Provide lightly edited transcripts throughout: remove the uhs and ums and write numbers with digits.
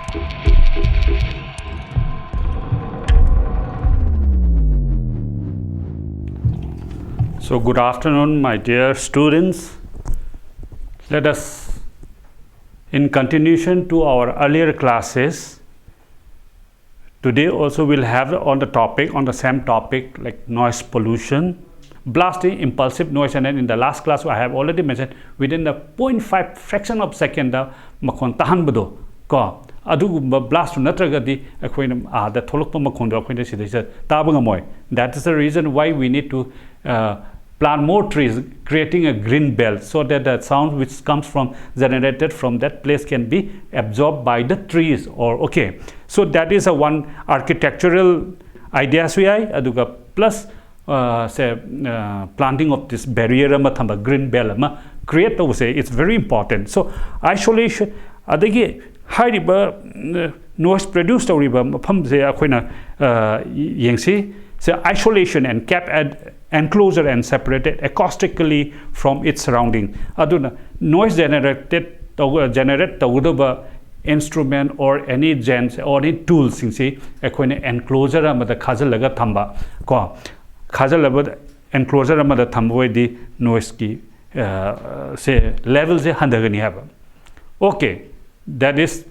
So good afternoon, my dear students. Let us, in continuation to our earlier classes, today also we'll have on the same topic like noise pollution, blasting, impulsive noise, and then in the last class I have already mentioned within the 0.5 fraction of second the makon tahanbado ko adu blast natragadi akoina the tholokpa makon do akoina sidai tabanga moy. That is the reason why we need to plant more trees, creating a green belt, so that the sound which comes from generated from that place can be absorbed by the trees. Or okay, so that is a one architectural ideas we aduga plus say planting of this barrier thamba green belt create to say it's very important. So isolation adagi high noise produced mafam se akoina yengsi so isolation and kept at enclosure and separated acoustically from its surrounding. Aduna noise generated tawudaba instrument or any gens or any tools singsi akoina enclosure amada khajalaga thamba ko khajalaba enclosure amada thamboi di noise ki say level se handagani haba. Okay, that is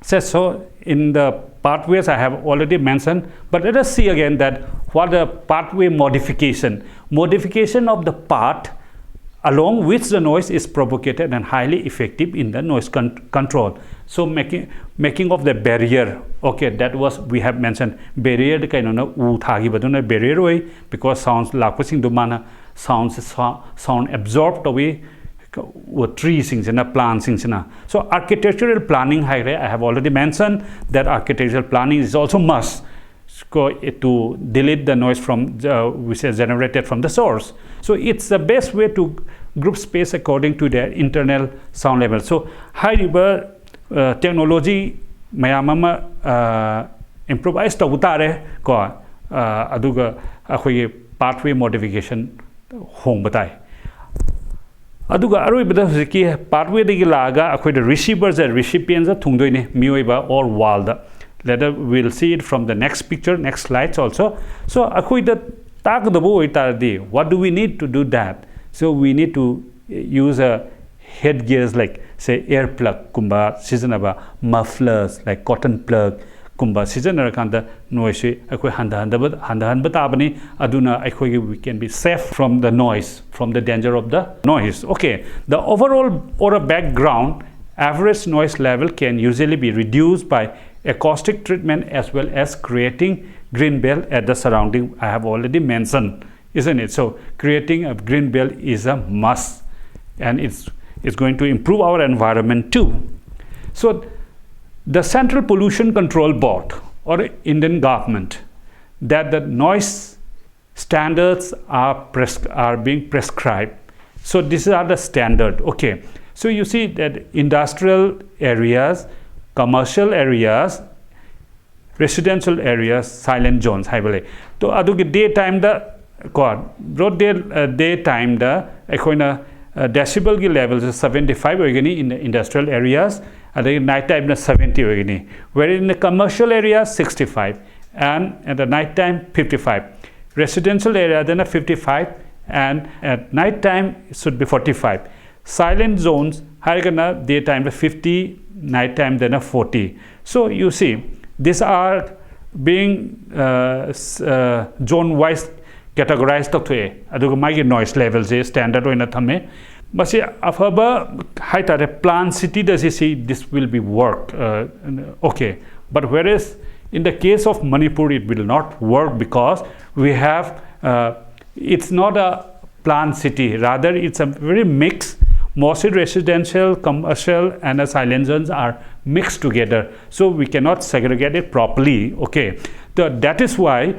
so in the pathways I have already mentioned, but let us see again that what the pathway modification of the path along which the noise is propagated and highly effective in the noise control. So making of the barrier, okay, that was we have mentioned barrier the kind of thagi barrier way because sounds lakpasing dumana sound absorbed away trees and plants. So architectural planning I have already mentioned that architectural planning is also must to delete the noise from which is generated from the source. So it's the best way to group space according to their internal sound level. So high technology mayamama improvise to utare ko aduga akoi pathway modification hong batai. Aduga aroibada huziki pathway dagi laga akoi the receivers and recipients thungdoine mioiba or walda. Later we'll see it from the next picture, next slides also. So akoi the takdabo itardi, what do we need to do that? So we need to use a headgears like say air plug kumba seasonaba mufflers like cotton plug kumba seasoner kanda noise akoi handa batabani aduna akoi we can be safe from the noise, from the danger of the noise. Okay, the overall or a background average noise level can usually be reduced by acoustic treatment as well as creating green belt at the surrounding I have already mentioned, isn't it? So creating a green belt is a must, and it's going to improve our environment too. So the Central Pollution Control Board or Indian government, that the noise standards are being prescribed. So these are the standard. Okay, so you see that industrial areas, commercial areas, residential areas, silent zones. So adugi daytime the daytime the akoina decibel gi levels is 75 in the industrial areas, and night time 70 where in the commercial area 65 and at the night time 55, residential area then 55 and at night time it should be 45. Silent zones harigana daytime 50, night time then 40. So you see these are being zone wise categorized to aduga magi noise levels standard oina thame basi afaba haitare plan city does see this will be work okay, but whereas in the case of Manipur it will not work because we have it's not a planned city, rather it's a very mixed, mostly residential, commercial and silent zones are mixed together, so we cannot segregate it properly. Okay, that is why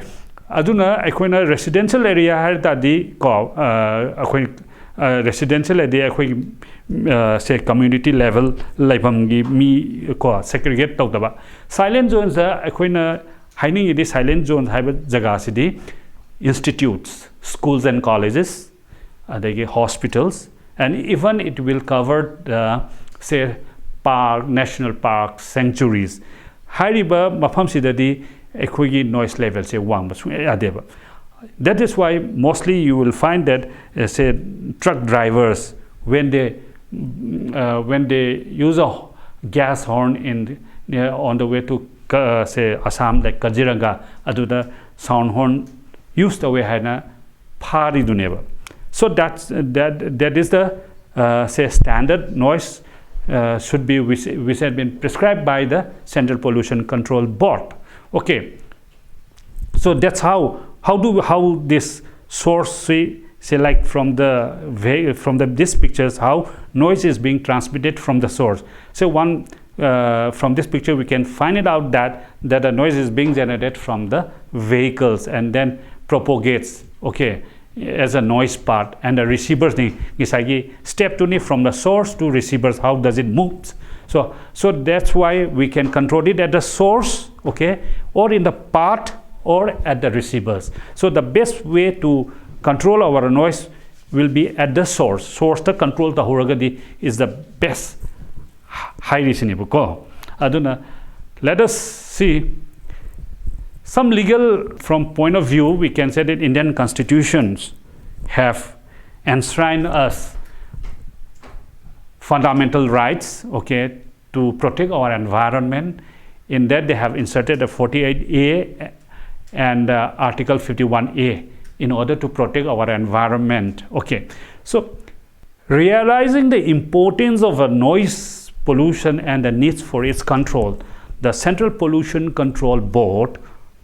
aduna akoina residential area har tadi ko residential area say community level laibamgi mi ko segregate tawdaba. Silent zones akoina haining idi silent zones haiba jaga sidi institutes, schools and colleges, hospitals, and even it will cover say park, national parks, sanctuaries. Hariba mafam sidadi ekhoi noise level se wang ba sung adeba. That is why mostly you will find that say truck drivers when they use a gas horn on the way to say Assam like Kaziranga aduda sound horn used away hana pari duneba. So that is the say standard noise should be which had been prescribed by the Central Pollution Control Board. Okay, so that's how this source say like from these pictures how noise is being transmitted from the source. So one from this picture we can find it out that the noise is being generated from the vehicles and then propagates, okay, as a noise part, and the receivers step to from the source to receivers, how does it move. So that's why we can control it at the source, okay, or in the part or at the receivers. So the best way to control our noise will be at the source. Source the control the horagadi is the best high reasonable ko. Aduna let us see some legal from point of view. We can say that Indian constitutions have enshrined us fundamental rights, okay, to protect our environment. In that they have inserted a 48A and Article 51A in order to protect our environment. Okay, so realizing the importance of a noise pollution and the needs for its control, the Central Pollution Control Board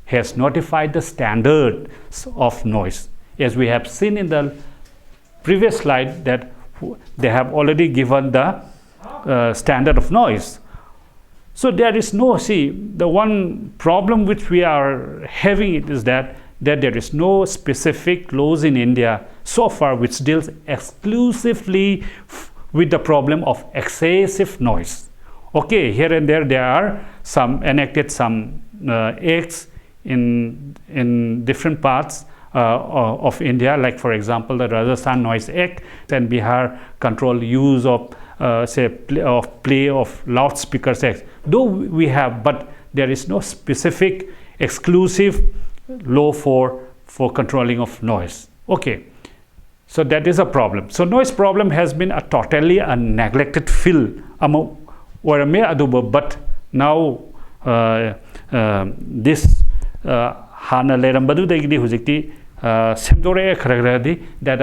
has notified the standards of noise. As we have seen in the previous slide that they have already given the standard of noise. So there is no, the one problem which we are having it is that there is no specific laws in India so far which deals exclusively with the problem of excessive noise. Okay, here and there are some enacted some acts in different parts of India, like for example the Rajasthan Noise Act and Bihar Control Use of play of loudspeakers Act. Though we have, but there is no specific exclusive law for controlling of noise. Okay, so that is a problem. So noise problem has been a totally a neglected field but now this hana lerambadu dagidi hujikti semdore kharagadi that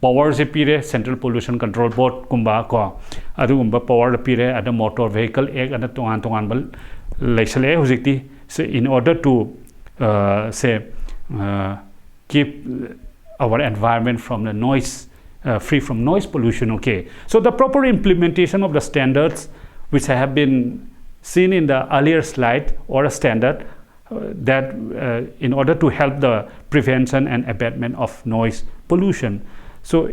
powers pire Central Pollution Control Board kumba ko adugumba power pire at the motor vehicle act and tongan bal laisale hujikti. So in order to keep our environment from the noise free from noise pollution. Okay, so the proper implementation of the standards which have been seen in the earlier slide or a standard that in order to help the prevention and abatement of noise pollution. So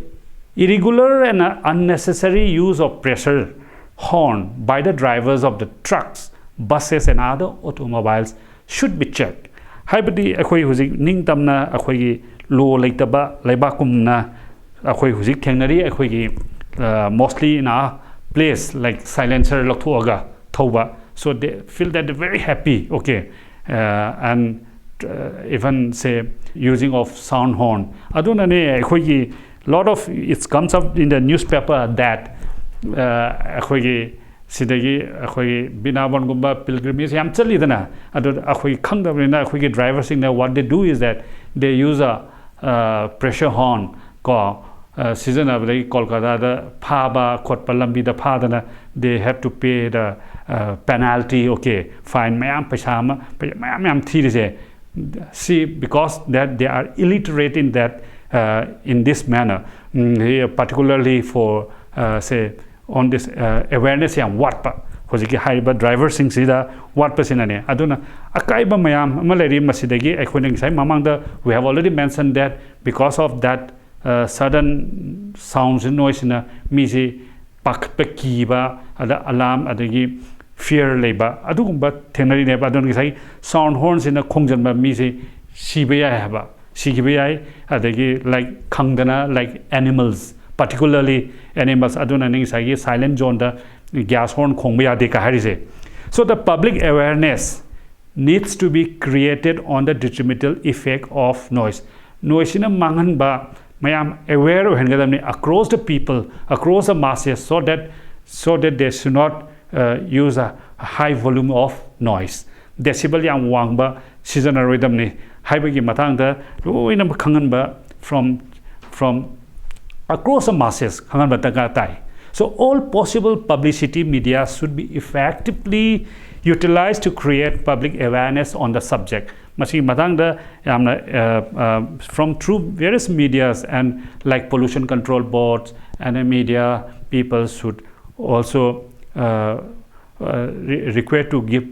irregular and unnecessary use of pressure horn by the drivers of the trucks, buses and other automobiles should be checked. Haibadi akhoi huzik ning tamna akhoi law leitaba leibakumna akhoi huzik thengnari akhoi mostly in a place like silencer loktuaga thoba. So they feel that they're very happy, okay, and even say using of sound horn. Adunane akhoi lot of it comes up in the newspaper that akhoi sidagi akhoi binaban gumba pilgrimage yam chalidana adu akhoi khangdabina akhoi drivers in what they do is that they use a pressure horn ko season of the Kolkata the phaba khotpa lambi da phadana they have to pay the penalty, okay, fine mayam paisa mayam thirise. See, because that they are illiterate in that in this manner, particularly for say on this awareness yam what pa hojiki haiba drivers sing sida what pasinane aduna akaiba mayam amaleri masidagi ekhoning sai mamangda we have already mentioned that because of that sudden sounds and noise in a misi pak pekiba ada alarm adagi fear labor adugumba thenari ne badon sai sound horns in a khongjanba misi sibaya haba sigibaya adagi like khangdana like animals, particularly animals aduna ning sai silent zone da gas horn khongba yade ka harise. So the public awareness needs to be created on the detrimental effect of noise. Noise in a mangan ba mayam aware across the people, across the masses, so that they should not use a high volume of noise. Decibel yang wang ba season rhythm ni haibagi matang da loina khangan ba from across the masses khangan ba taka tai. So all possible publicity media should be effectively utilized to create public awareness on the subject. Masi matang da from through various medias and like pollution control boards and the media people should also require to give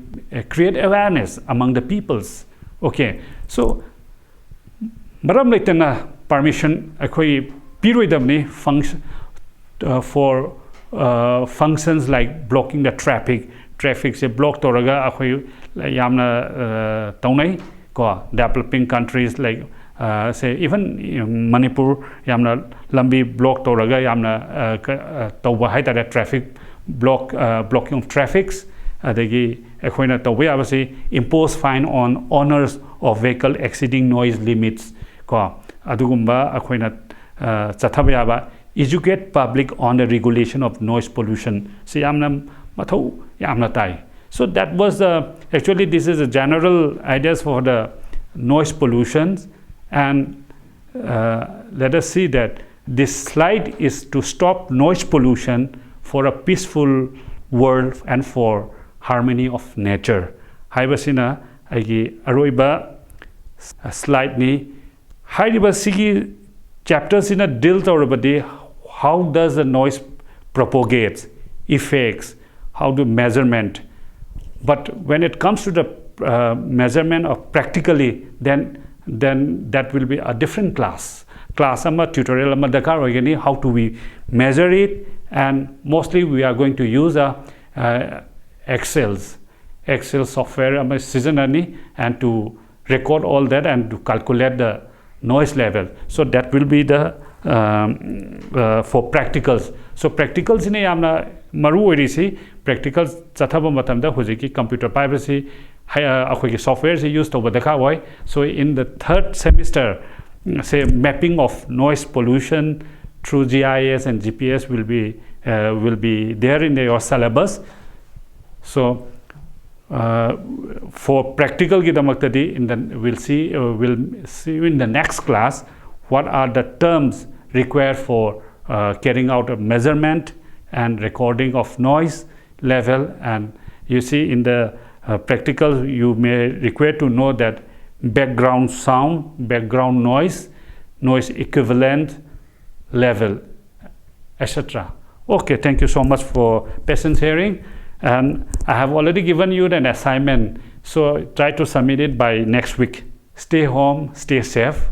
create awareness among the peoples. Okay, so maram leitana permission akoi piroidamni function for functions like blocking the traffic se block toraga akoi yamna taunai ko developing countries like say even Manipur yamna lambi block toraga yamna tawba haita traffic blocking of traffics adagi ekhoina tawba yabasi impose fine on owners of vehicle exceeding noise limits ko adugumba ekhoina chathaba yaba educate public on the regulation of noise pollution se yamna mathau yamna tai. So that was actually this is a general ideas for the noise pollutions, and let us see that this slide is to stop noise pollution for a peaceful world and for harmony of nature. Haibasina agi aroiba slide ni haiba sigi chapters in a deal tawrabadi how does the noise propagates, effects, how to measurement. But when it comes to the measurement of practically, then that will be a different class ama tutorial ama dakar hoigani how to we measure it, and mostly we are going to use Excel software ama seasonally and to record all that and to calculate the noise level. So that will be the for practicals. So practicals in amna maru oirisi practicals chathaba matamda hojiki computer privacy akhoi software se use toba dakha hoy. So in the third semester say mapping of noise pollution through GIS and GPS will be there in your syllabus. So for practical gidamaktadi we'll see in the next class what are the terms required for carrying out a measurement and recording of noise level. And you see in the practical you may require to know that background sound, background noise equivalent level, etc. Okay, thank you so much for patience hearing, and I have already given you an assignment, so try to submit it by next week. Stay home, stay safe.